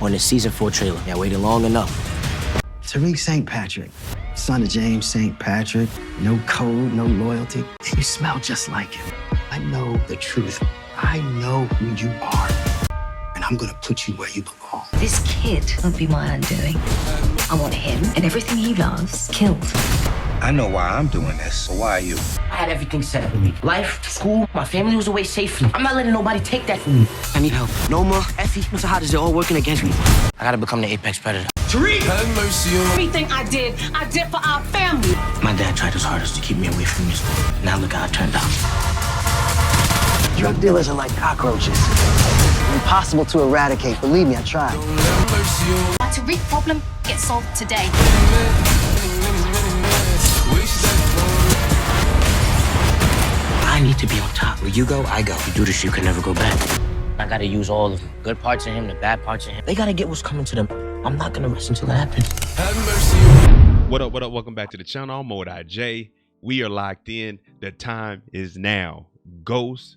on the season 4 trailer. Yeah, waited long enough. Tariq St. Patrick, son of James St. Patrick, no code, no loyalty. And you smell just like him. I know the truth. I know who you are. And I'm gonna put you where you belong. This kid won't be my undoing. I want him and everything he loves killed. I know why I'm doing this, but why are you? I had everything set up for me. Life, school, my family was away safely. I'm not letting nobody take that from me. I need help. Noma, Effie, so how does it all working against me? I gotta become the apex predator. Tariq! Have mercy on Everything I did for our family. My dad tried his hardest to keep me away from music. Now look how it turned out. Drug dealers are like cockroaches. Impossible to eradicate. Believe me, I tried. My Tariq problem gets solved today. I need to be on top. Where you go, I go. You do this, you can never go back. I gotta use all the good parts of him, the bad parts of him. They gotta get what's coming to them. I'm not gonna rest until it happens. Have mercy on What up, what up? Welcome back to the channel. I'm J. We are locked in. The time is now. Ghost,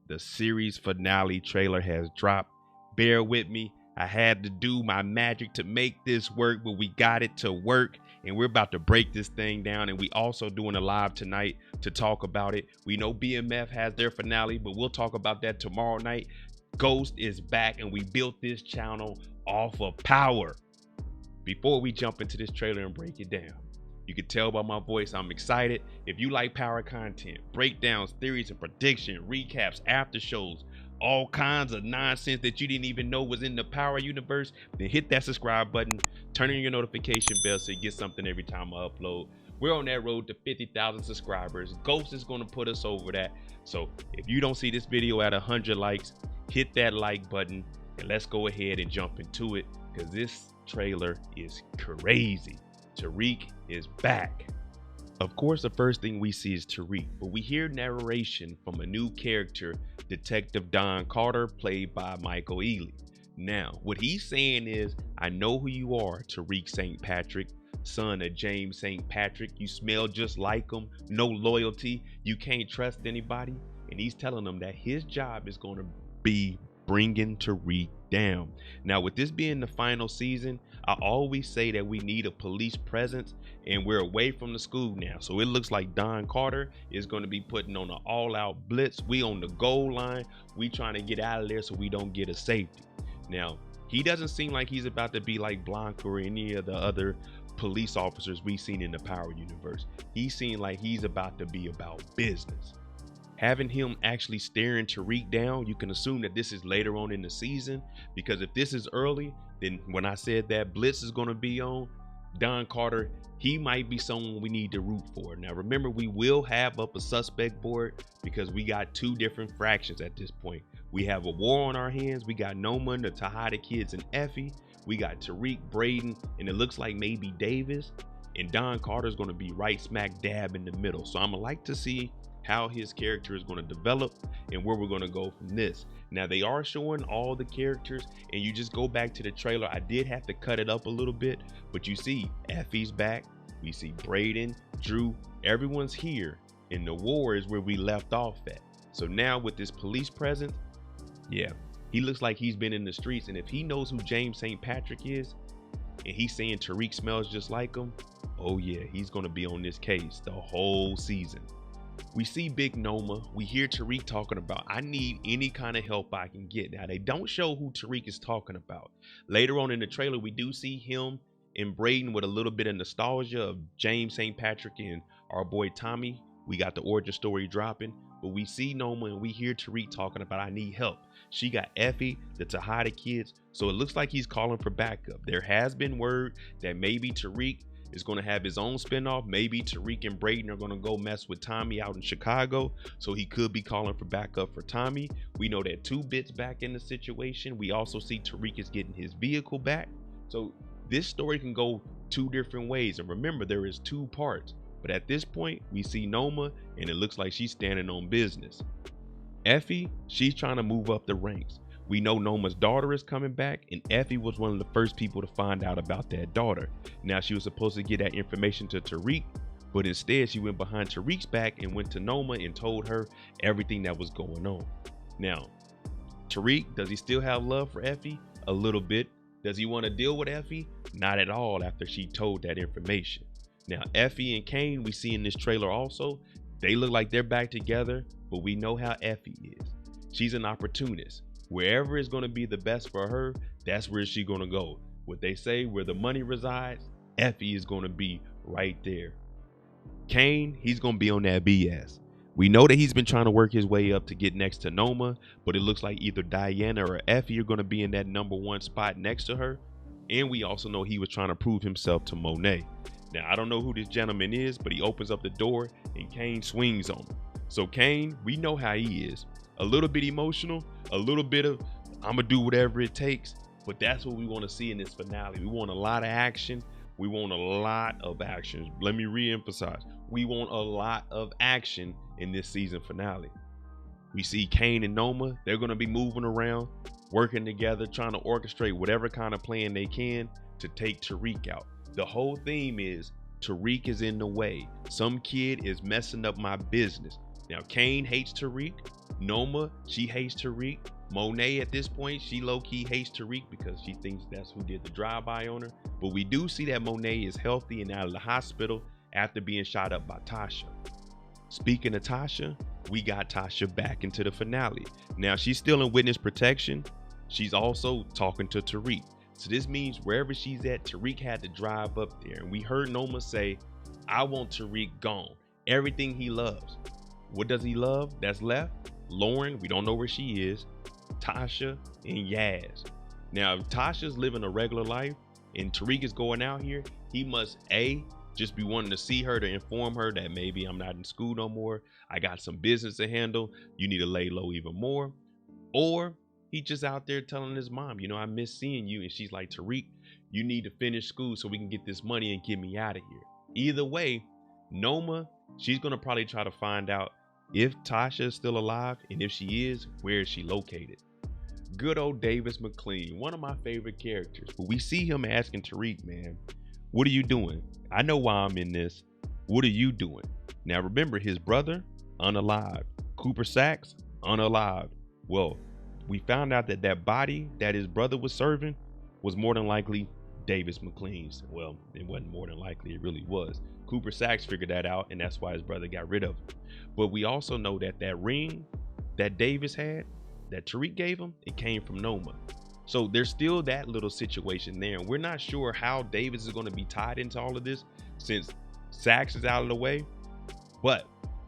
the series finale trailer has dropped. Bear with me. I had to do my magic to make this work, but we got it to work. And we're about to break this thing down. And we also doing a live tonight to talk about it. We know BMF has their finale, but we'll talk about that tomorrow night. Ghost is back, and we built this channel off of power. Before we jump into this trailer and break it down, you can tell by my voice I'm excited. If you like power content, breakdowns, theories and prediction, recaps, after shows, all kinds of nonsense that you didn't even know was in the power universe, then hit that subscribe button, turn on your notification bell so you get something every time I upload. We're on that road to 50,000 subscribers. Ghost is going to put us over that. So if you don't see this video at 100 likes, hit that like button and let's go ahead and jump into it, because this trailer is crazy. Tariq is back. Of course, the first thing we see is Tariq, but we hear narration from a new character, Detective Don Carter, played by Michael Ealy. Now, what he's saying is, I know who you are, Tariq St. Patrick, son of James St. Patrick. You smell just like him, no loyalty, you can't trust anybody. And he's telling them that his job is going to be bringing Tariq down. Now, with this being the final season, I always say that we need a police presence, and we're away from the school now. So it looks like Don Carter is going to be putting on an all-out blitz. We on the goal line. We trying to get out of there so we don't get a safety. Now, he doesn't seem like he's about to be like Blanca or any of the other police officers we've seen in the Power universe. He seemed like he's about to be about business. Having him actually staring Tariq down, you can assume that this is later on in the season, because if this is early, then when I said that blitz is going to be on, Don Carter, he might be someone we need to root for. Now, remember, we will have up a suspect board because we got two different fractions at this point. We have a war on our hands. We got Noma, the Tejada kids, and Effie. We got Tariq, Braden, and it looks like maybe Davis. And Don Carter's going to be right smack dab in the middle. So I'm going to like to see how his character is going to develop and where we're going to go from this. Now, they are showing all the characters, and you just go back to the trailer. I did have to cut it up a little bit, but you see Effie's back. We see Braden, Drew, everyone's here, and the war is where we left off at. So now with this police presence, yeah, he looks like he's been in the streets, and if he knows who James St. Patrick is, and he's saying Tariq smells just like him, oh yeah, he's going to be on this case the whole season. We see Big Noma. We hear Tariq talking about, I need any kind of help I can get. Now, they don't show who Tariq is talking about. Later on in the trailer, we do see him and Braden with a little bit of nostalgia of James St. Patrick and our boy Tommy. We got the origin story dropping, but we see Noma and we hear Tariq talking about, I need help. She got Effie, the Tejada kids. So it looks like he's calling for backup. There has been word that maybe Tariq is going to have his own spinoff. Maybe Tariq and Braden are going to go mess with Tommy out in Chicago, so he could be calling for backup for Tommy. We know that 2-Bit's back in the situation. We also see Tariq is getting his vehicle back. So this story can go two different ways. And remember, there is two parts. But at this point, we see Noma, and it looks like she's standing on business. Effie, she's trying to move up the ranks. We know Noma's daughter is coming back, and Effie was one of the first people to find out about that daughter. Now, she was supposed to get that information to Tariq, but instead she went behind Tariq's back and went to Noma and told her everything that was going on. Now, Tariq, does he still have love for Effie? A little bit. Does he want to deal with Effie? Not at all after she told that information. Now, Effie and Kane, we see in this trailer also, they look like they're back together, but we know how Effie is. She's an opportunist. Wherever is going to be the best for her, that's where she's going to go. What they say, where the money resides, Effie is going to be right there. Kane, he's going to be on that BS. We know that he's been trying to work his way up to get next to Noma, but it looks like either Diana or Effie are going to be in that #1 spot next to her. And we also know he was trying to prove himself to Monet. Now, I don't know who this gentleman is, but he opens up the door and Kane swings on him. So Kane, we know how he is. A little bit emotional, a little bit of, I'm going to do whatever it takes. But that's what we want to see in this finale. We want a lot of action. We want a lot of action. Let me re-emphasize. We want a lot of action in this season finale. We see Kane and Noma. They're going to be moving around, working together, trying to orchestrate whatever kind of plan they can to take Tariq out. The whole theme is Tariq is in the way. Some kid is messing up my business. Now, Kane hates Tariq. Noma, she hates Tariq. Monet, at this point, she low-key hates Tariq because she thinks that's who did the drive-by on her. But we do see that Monet is healthy and out of the hospital after being shot up by Tasha. Speaking of Tasha, we got Tasha back into the finale. Now, she's still in witness protection. She's also talking to Tariq. So this means wherever she's at, Tariq had to drive up there. And we heard Noma say, I want Tariq gone. Everything he loves. What does he love that's left? Lauren, we don't know where she is. Tasha and Yaz. Now, if Tasha's living a regular life and Tariq is going out here, he must A, just be wanting to see her to inform her that maybe I'm not in school no more. I got some business to handle. You need to lay low even more. Or he just out there telling his mom, you know, I miss seeing you. And she's like, Tariq, you need to finish school so we can get this money and get me out of here. Either way, Noma, she's going to probably try to find out if Tasha is still alive, and if she is, where is she located? Good old Davis McLean, one of my favorite characters. But we see him asking Tariq, man, what are you doing? I know why I'm in this. What are you doing? Now remember, his brother, unalive. Cooper Saxe, unalive. Well, we found out that that body that his brother was serving was more than likely Davis McLean's. Well, it wasn't more than likely, it really was. Cooper Saxe figured that out, and that's why his brother got rid of him. But we also know that that ring that Davis had, that Tariq gave him, it came from Noma. So there's still that little situation there. And we're not sure how Davis is going to be tied into all of this since Saxe is out of the way. But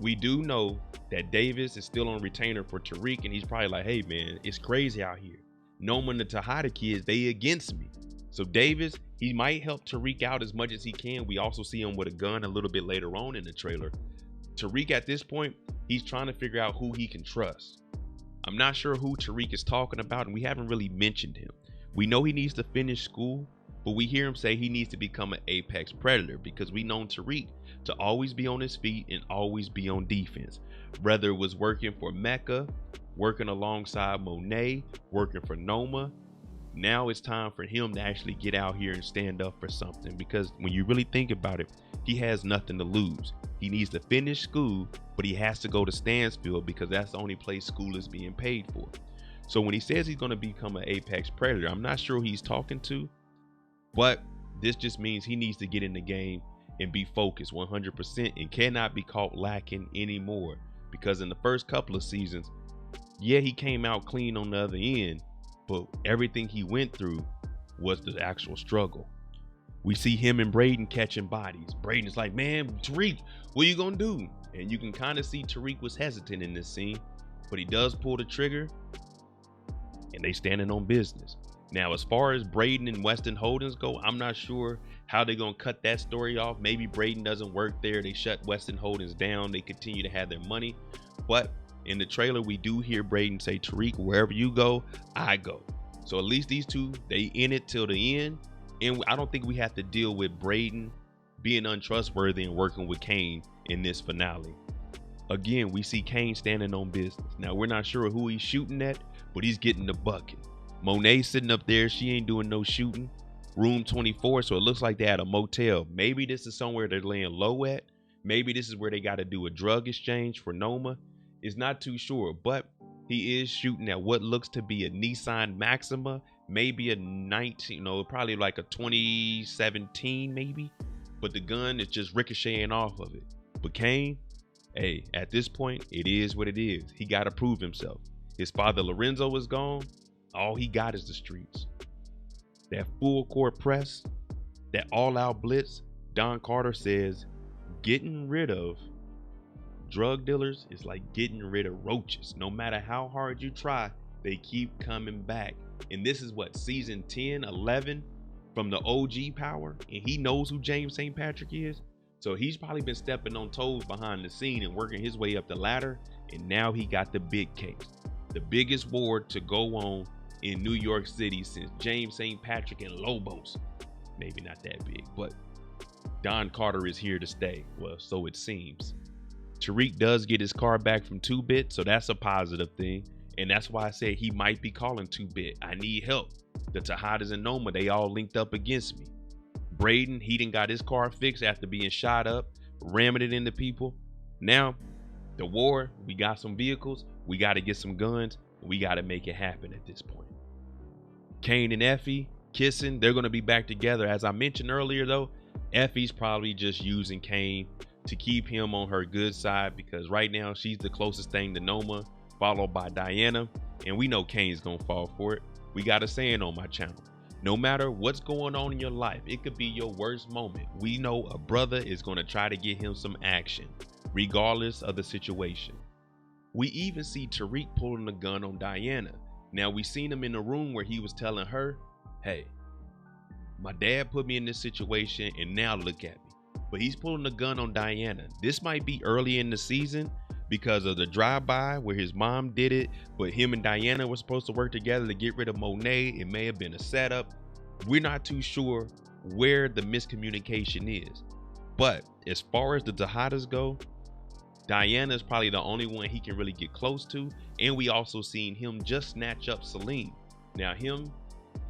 we do know that Davis is still on retainer for Tariq, and he's probably like, hey, man, it's crazy out here. Noma and the Tejada kids, they against me. So Davis, he might help Tariq out as much as he can. We also see him with a gun a little bit later on in the trailer. Tariq at this point, he's trying to figure out who he can trust. I'm not sure who Tariq is talking about, and we haven't really mentioned him. We know he needs to finish school, but we hear him say he needs to become an apex predator because we know Tariq to always be on his feet and always be on defense. Whether it was working for Mekai, working alongside Monet, working for Noma, now it's time for him to actually get out here and stand up for something, because when you really think about it, he has nothing to lose. He needs to finish school, but he has to go to Stansfield because that's the only place school is being paid for. So when he says he's going to become an apex predator, I'm not sure who he's talking to, but this just means he needs to get in the game and be focused 100% and cannot be caught lacking anymore, because in the first couple of seasons, yeah, he came out clean on the other end, but everything he went through was the actual struggle. We see him and Braden catching bodies. Braden's like, man, Tariq, what you gonna do? And you can kind of see Tariq was hesitant in this scene, but he does pull the trigger and they standing on business. Now, as far as Braden and Weston Holdings go, I'm not sure how they're gonna cut that story off. Maybe Braden doesn't work there. They shut Weston Holdings down. They continue to have their money. But in the trailer, we do hear Braden say, Tariq, wherever you go, I go. So at least these two, they in it till the end. And I don't think we have to deal with Braden being untrustworthy and working with Kane in this finale. Again, we see Kane standing on business. Now, we're not sure who he's shooting at, but he's getting the bucket. Monet sitting up there. She ain't doing no shooting. Room 24. So it looks like they had a motel. Maybe this is somewhere they're laying low at. Maybe this is where they got to do a drug exchange for Noma. It's not too sure, but he is shooting at what looks to be a Nissan Maxima. maybe a 19, probably like a 2017 maybe, but the gun is just ricocheting off of it. But Kane, hey, at this point, it is what it is. He got to prove himself. His father Lorenzo is gone. All he got is the streets. That full court press, that all-out blitz. Don Carter says getting rid of drug dealers is like getting rid of roaches. No matter how hard you try, they keep coming back. And this is what, season 10, 11 from the OG power, and he knows who James St. Patrick is. So he's probably been stepping on toes behind the scene and working his way up the ladder. And now he got the big case, the biggest war to go on in New York City since James St. Patrick and Lobos. Maybe not that big, but Don Carter is here to stay. Well, so it seems. Tariq does get his car back from 2-Bit, so that's a positive thing. And that's why I said he might be calling 2-Bit. I need help. The Tejadas and Noma, they all linked up against me. Braden, he done got his car fixed after being shot up, ramming it into people. Now, the war, we got some vehicles, we got to get some guns, we got to make it happen at this point. Kane and Effie kissing, they're going to be back together. As I mentioned earlier, though, Effie's probably just using Kane to keep him on her good side because right now she's the closest thing to Noma, followed by Diana, and we know Kane's gonna fall for it. We got a saying on my channel: no matter what's going on in your life, it could be your worst moment, we know a brother is gonna try to get him some action regardless of the situation. We even see Tariq pulling the gun on Diana. Now, we seen him in the room where he was telling her, hey, my dad put me in this situation and now look at me. But he's pulling the gun on Diana. This might be early in the season because of the drive-by where his mom did it, but him and Diana were supposed to work together to get rid of Monet. It may have been a setup. We're not too sure where the miscommunication is. But as far as the Tejadas go, Diana is probably the only one he can really get close to. And we also seen him just snatch up Salim. Now, him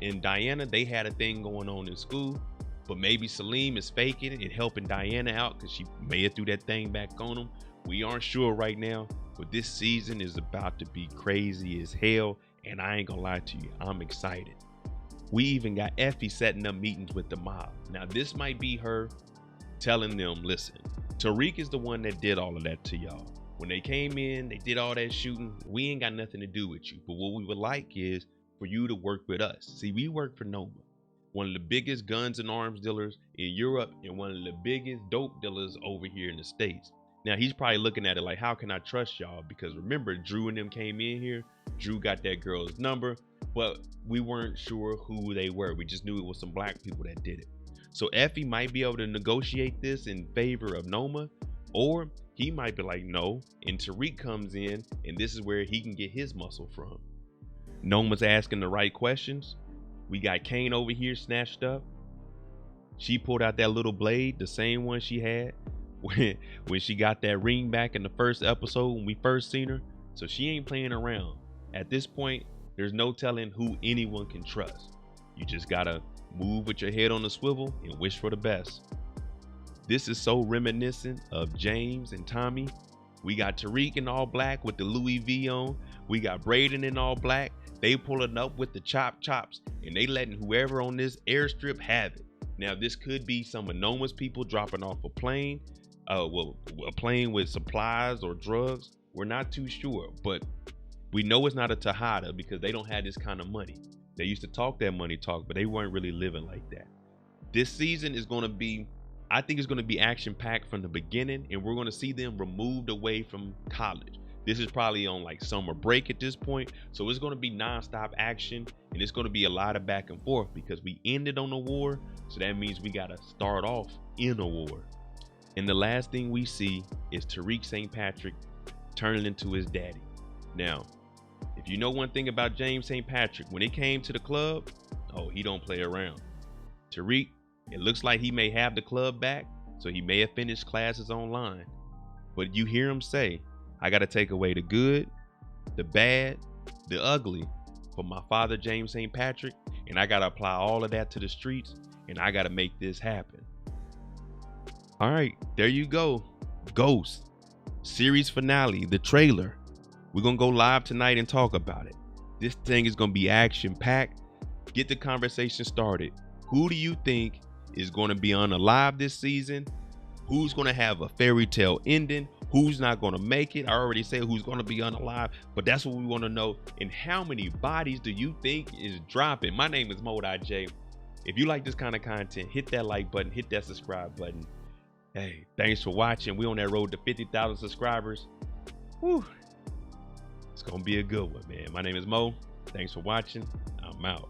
and Diana, they had a thing going on in school. But maybe Salim is faking it and helping Diana out because she may have threw that thing back on him. We aren't sure right now, but this season is about to be crazy as hell. And I ain't gonna lie to you, I'm excited. We even got Effie setting up meetings with the mob. Now, this might be her telling them, listen, Tariq is the one that did all of that to y'all. When they came in, they did all that shooting. We ain't got nothing to do with you. But what we would like is for you to work with us. See, we work for Noma, one of the biggest guns and arms dealers in Europe and one of the biggest dope dealers over here in the States. Now, he's probably looking at it like, how can I trust y'all? Because remember, Drew and them came in here. Drew got that girl's number, but we weren't sure who they were. We just knew it was some black people that did it. So Effie might be able to negotiate this in favor of Noma, or he might be like, no, and Tariq comes in, and this is where he can get his muscle from. Noma's asking the right questions. We got Kane over here snatched up. She pulled out that little blade, the same one she had when she got that ring back in the first episode when we first seen her. So she ain't playing around. At this point, there's no telling who anyone can trust. You just gotta move with your head on the swivel and wish for the best. This is so reminiscent of James and Tommy. We got Tariq in all black with the Louis V on. We got Braden in all black. They pulling up with the chops and they letting whoever on this airstrip have it. Now, this could be some of Noma's people dropping off a plane, a plane with supplies or drugs. We're not too sure, but we know it's not a Tejada because they don't have this kind of money. They used to talk that money talk, but they weren't really living like that. This season is going to be, I think it's going to be action-packed from the beginning, and we're going to see them removed away from college. This is probably on like summer break at this point, so it's going to be non-stop action, and it's going to be a lot of back and forth because we ended on a war, so that means we got to start off in a war. And the last thing we see is Tariq St. Patrick turning into his daddy. Now, if you know one thing about James St. Patrick, when it came to the club, oh, he don't play around. Tariq, it looks like he may have the club back, so he may have finished classes online. But you hear him say, I got to take away the good, the bad, the ugly for my father, James St. Patrick, and I got to apply all of that to the streets, and I got to make this happen. All right, there you go. Ghost, series finale, the trailer. We're going to go live tonight and talk about it. This thing is going to be action-packed. Get the conversation started. Who do you think is going to be unalive this season? Who's going to have a fairy tale ending? Who's not going to make it? I already said who's going to be unalive, but that's what we want to know. And how many bodies do you think is dropping? My name is J. If you like this kind of content, hit that like button, hit that subscribe button. Hey, thanks for watching. We on that road to 50,000 subscribers. Whew. It's going to be a good one, man. My name is Mo. Thanks for watching. I'm out.